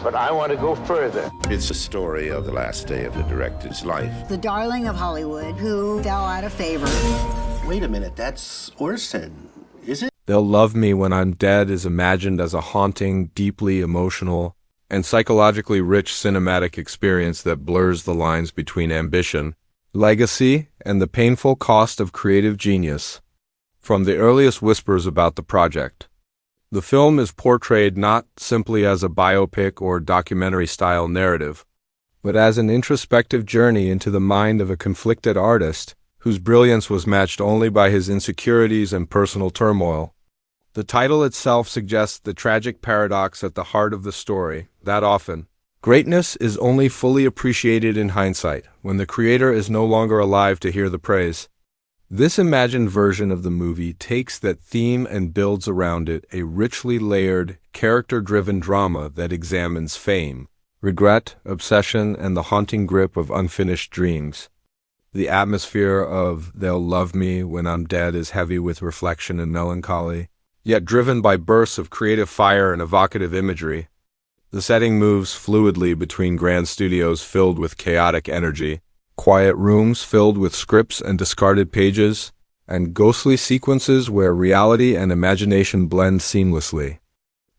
But I want to go further. It's a story of the last day of the director's life. The darling of Hollywood who fell out of favor. Wait a minute, that's Orson, is it? They'll Love Me When I'm Dead is imagined as a haunting, deeply emotional, and psychologically rich cinematic experience that blurs the lines between ambition, legacy, and the painful cost of creative genius. From the earliest whispers about the project, the film is portrayed not simply as a biopic or documentary-style narrative, but as an introspective journey into the mind of a conflicted artist whose brilliance was matched only by his insecurities and personal turmoil. The title itself suggests the tragic paradox at the heart of the story, that often, greatness is only fully appreciated in hindsight, when the creator is no longer alive to hear the praise. This imagined version of the movie takes that theme and builds around it a richly layered, character-driven drama that examines fame, regret, obsession, and the haunting grip of unfinished dreams. The atmosphere of They'll Love Me When I'm Dead is heavy with reflection and melancholy, yet driven by bursts of creative fire and evocative imagery. The setting moves fluidly between grand studios filled with chaotic energy, quiet rooms filled with scripts and discarded pages, and ghostly sequences where reality and imagination blend seamlessly.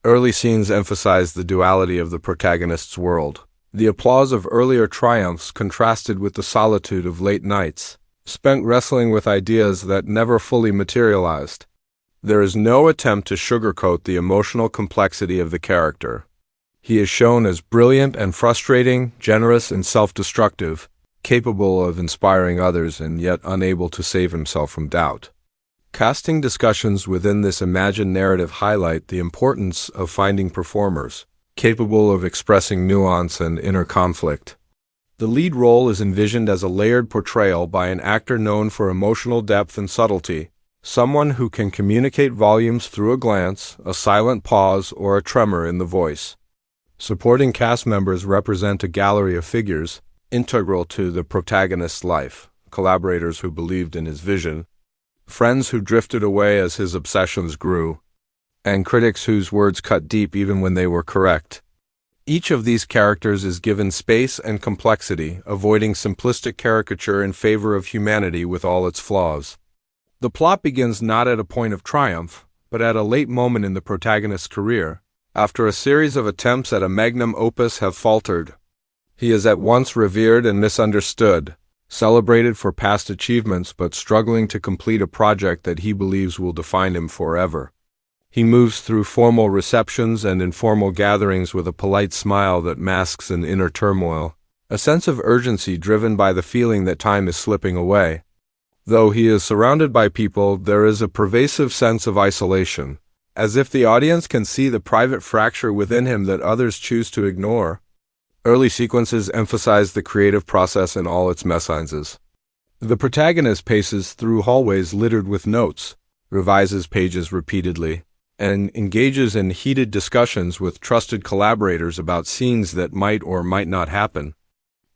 Early scenes emphasize the duality of the protagonist's world. The applause of earlier triumphs contrasted with the solitude of late nights, spent wrestling with ideas that never fully materialized. There is no attempt to sugarcoat the emotional complexity of the character. He is shown as brilliant and frustrating, generous and self-destructive, capable of inspiring others and yet unable to save himself from doubt. Casting discussions within this imagined narrative highlight the importance of finding performers capable of expressing nuance and inner conflict. The lead role is envisioned as a layered portrayal by an actor known for emotional depth and subtlety, someone who can communicate volumes through a glance, a silent pause, or a tremor in the voice. Supporting cast members represent a gallery of figures integral to the protagonist's life, collaborators who believed in his vision, friends who drifted away as his obsessions grew, and critics whose words cut deep even when they were correct. Each of these characters is given space and complexity, avoiding simplistic caricature in favor of humanity with all its flaws. The plot begins not at a point of triumph, but at a late moment in the protagonist's career, after a series of attempts at a magnum opus have faltered. He is at once revered and misunderstood, celebrated for past achievements but struggling to complete a project that he believes will define him forever. He moves through formal receptions and informal gatherings with a polite smile that masks an inner turmoil, a sense of urgency driven by the feeling that time is slipping away. Though he is surrounded by people, there is a pervasive sense of isolation, as if the audience can see the private fracture within him that others choose to ignore. Early sequences emphasize the creative process in all its mésages. The protagonist paces through hallways littered with notes, revises pages repeatedly, and engages in heated discussions with trusted collaborators about scenes that might or might not happen.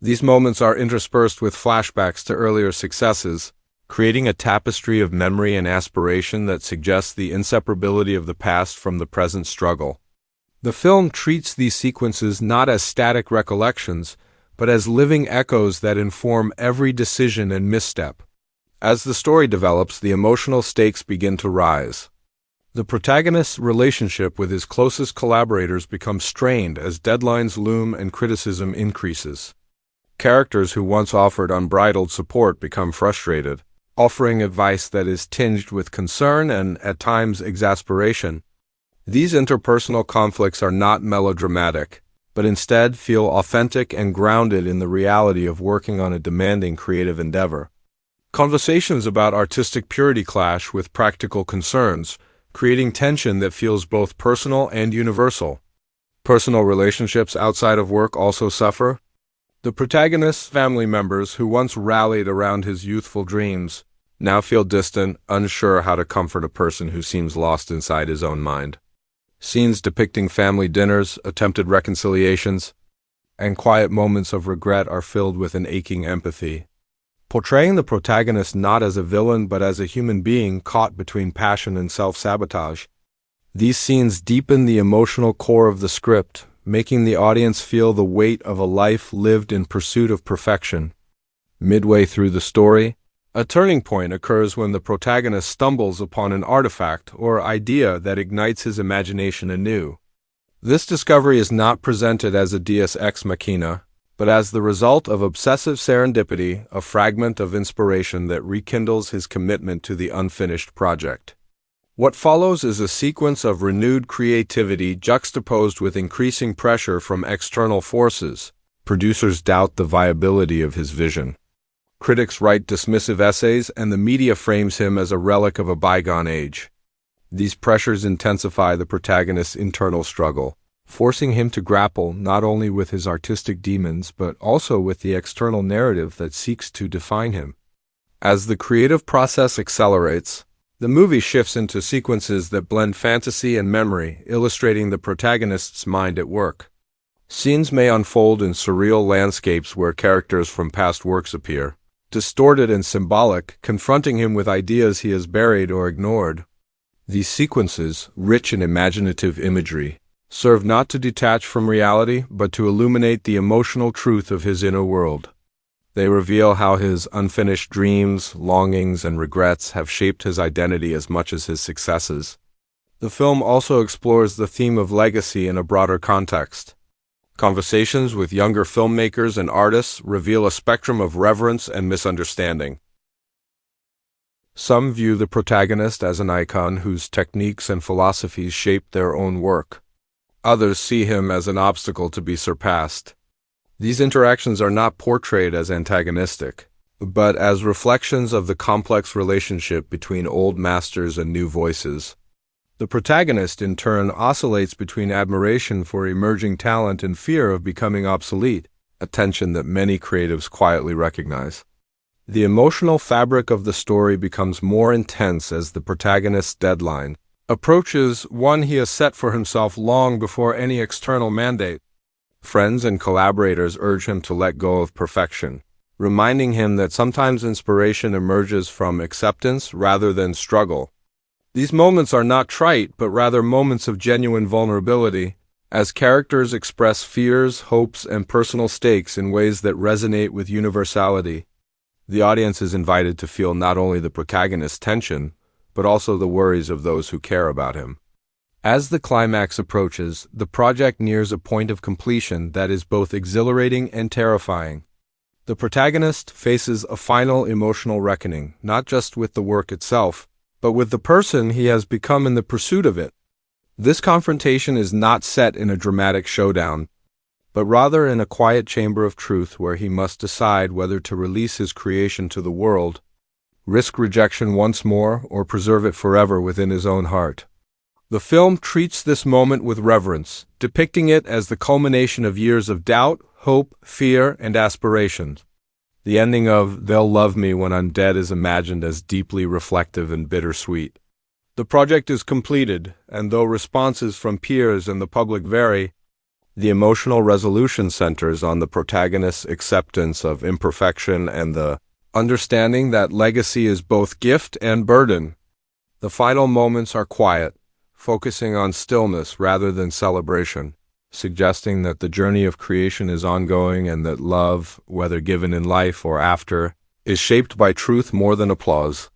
These moments are interspersed with flashbacks to earlier successes, creating a tapestry of memory and aspiration that suggests the inseparability of the past from the present struggle. The film treats these sequences not as static recollections, but as living echoes that inform every decision and misstep. As the story develops, the emotional stakes begin to rise. The protagonist's relationship with his closest collaborators becomes strained as deadlines loom and criticism increases. Characters who once offered unbridled support become frustrated, offering advice that is tinged with concern and, at times, exasperation. These interpersonal conflicts are not melodramatic, but instead feel authentic and grounded in the reality of working on a demanding creative endeavor. Conversations about artistic purity clash with practical concerns, creating tension that feels both personal and universal. Personal relationships outside of work also suffer. The protagonist's family members, who once rallied around his youthful dreams, now feel distant, unsure how to comfort a person who seems lost inside his own mind. Scenes depicting family dinners, attempted reconciliations, and quiet moments of regret are filled with an aching empathy. Portraying the protagonist not as a villain but as a human being caught between passion and self-sabotage, these scenes deepen the emotional core of the script, making the audience feel the weight of a life lived in pursuit of perfection. Midway through the story, a turning point occurs when the protagonist stumbles upon an artifact or idea that ignites his imagination anew. This discovery is not presented as a deus ex machina, but as the result of obsessive serendipity, a fragment of inspiration that rekindles his commitment to the unfinished project. What follows is a sequence of renewed creativity juxtaposed with increasing pressure from external forces. Producers doubt the viability of his vision. Critics write dismissive essays, and the media frames him as a relic of a bygone age. These pressures intensify the protagonist's internal struggle, forcing him to grapple not only with his artistic demons but also with the external narrative that seeks to define him. As the creative process accelerates, the movie shifts into sequences that blend fantasy and memory, illustrating the protagonist's mind at work. Scenes may unfold in surreal landscapes where characters from past works appear, distorted and symbolic, confronting him with ideas he has buried or ignored. These sequences, rich in imaginative imagery, serve not to detach from reality, but to illuminate the emotional truth of his inner world. They reveal how his unfinished dreams, longings, and regrets have shaped his identity as much as his successes. The film also explores the theme of legacy in a broader context. Conversations with younger filmmakers and artists reveal a spectrum of reverence and misunderstanding. Some view the protagonist as an icon whose techniques and philosophies shaped their own work. Others see him as an obstacle to be surpassed. These interactions are not portrayed as antagonistic, but as reflections of the complex relationship between old masters and new voices. The protagonist, in turn, oscillates between admiration for emerging talent and fear of becoming obsolete, a tension that many creatives quietly recognize. The emotional fabric of the story becomes more intense as the protagonist's deadline approaches, one he has set for himself long before any external mandate. Friends and collaborators urge him to let go of perfection, reminding him that sometimes inspiration emerges from acceptance rather than struggle. These moments are not trite, but rather moments of genuine vulnerability, as characters express fears, hopes, and personal stakes in ways that resonate with universality. The audience is invited to feel not only the protagonist's tension, but also the worries of those who care about him. As the climax approaches, the project nears a point of completion that is both exhilarating and terrifying. The protagonist faces a final emotional reckoning, not just with the work itself, but with the person he has become in the pursuit of it. This confrontation is not set in a dramatic showdown, but rather in a quiet chamber of truth where he must decide whether to release his creation to the world, risk rejection once more, or preserve it forever within his own heart. The film treats this moment with reverence, depicting it as the culmination of years of doubt, hope, fear, and aspiration. The ending of "They'll Love Me When I'm Dead" is imagined as deeply reflective and bittersweet. The project is completed, and though responses from peers and the public vary, the emotional resolution centers on the protagonist's acceptance of imperfection and the understanding that legacy is both gift and burden. The final moments are quiet, focusing on stillness rather than celebration, suggesting that the journey of creation is ongoing and that love, whether given in life or after, is shaped by truth more than applause.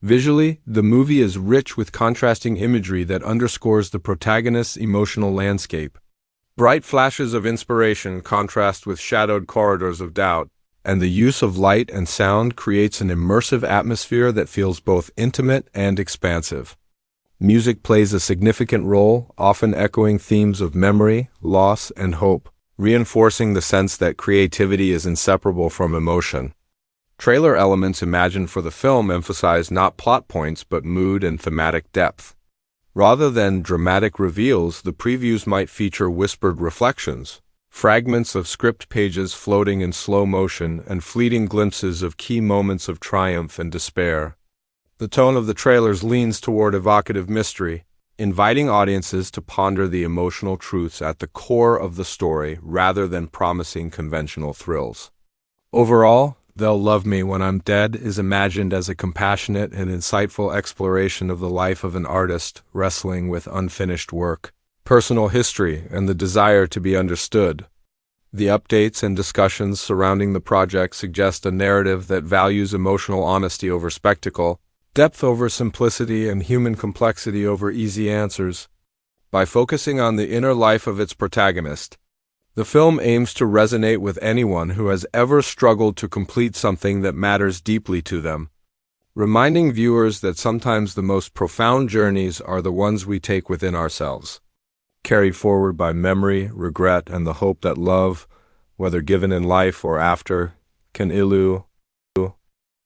Visually, the movie is rich with contrasting imagery that underscores the protagonist's emotional landscape. Bright flashes of inspiration contrast with shadowed corridors of doubt, and the use of light and sound creates an immersive atmosphere that feels both intimate and expansive. Music plays a significant role, often echoing themes of memory, loss, and hope, reinforcing the sense that creativity is inseparable from emotion. Trailer elements imagined for the film emphasize not plot points but mood and thematic depth. Rather than dramatic reveals, the previews might feature whispered reflections, fragments of script pages floating in slow motion, and fleeting glimpses of key moments of triumph and despair. The tone of the trailers leans toward evocative mystery, inviting audiences to ponder the emotional truths at the core of the story rather than promising conventional thrills. Overall, "They'll Love Me When I'm Dead" is imagined as a compassionate and insightful exploration of the life of an artist wrestling with unfinished work. personal history, and the desire to be understood. The updates and discussions surrounding the project suggest a narrative that values emotional honesty over spectacle, depth over simplicity, and human complexity over easy answers. By focusing on the inner life of its protagonist, the film aims to resonate with anyone who has ever struggled to complete something that matters deeply to them, reminding viewers that sometimes the most profound journeys are the ones we take within ourselves, carried forward by memory, regret, and the hope that love, whether given in life or after, can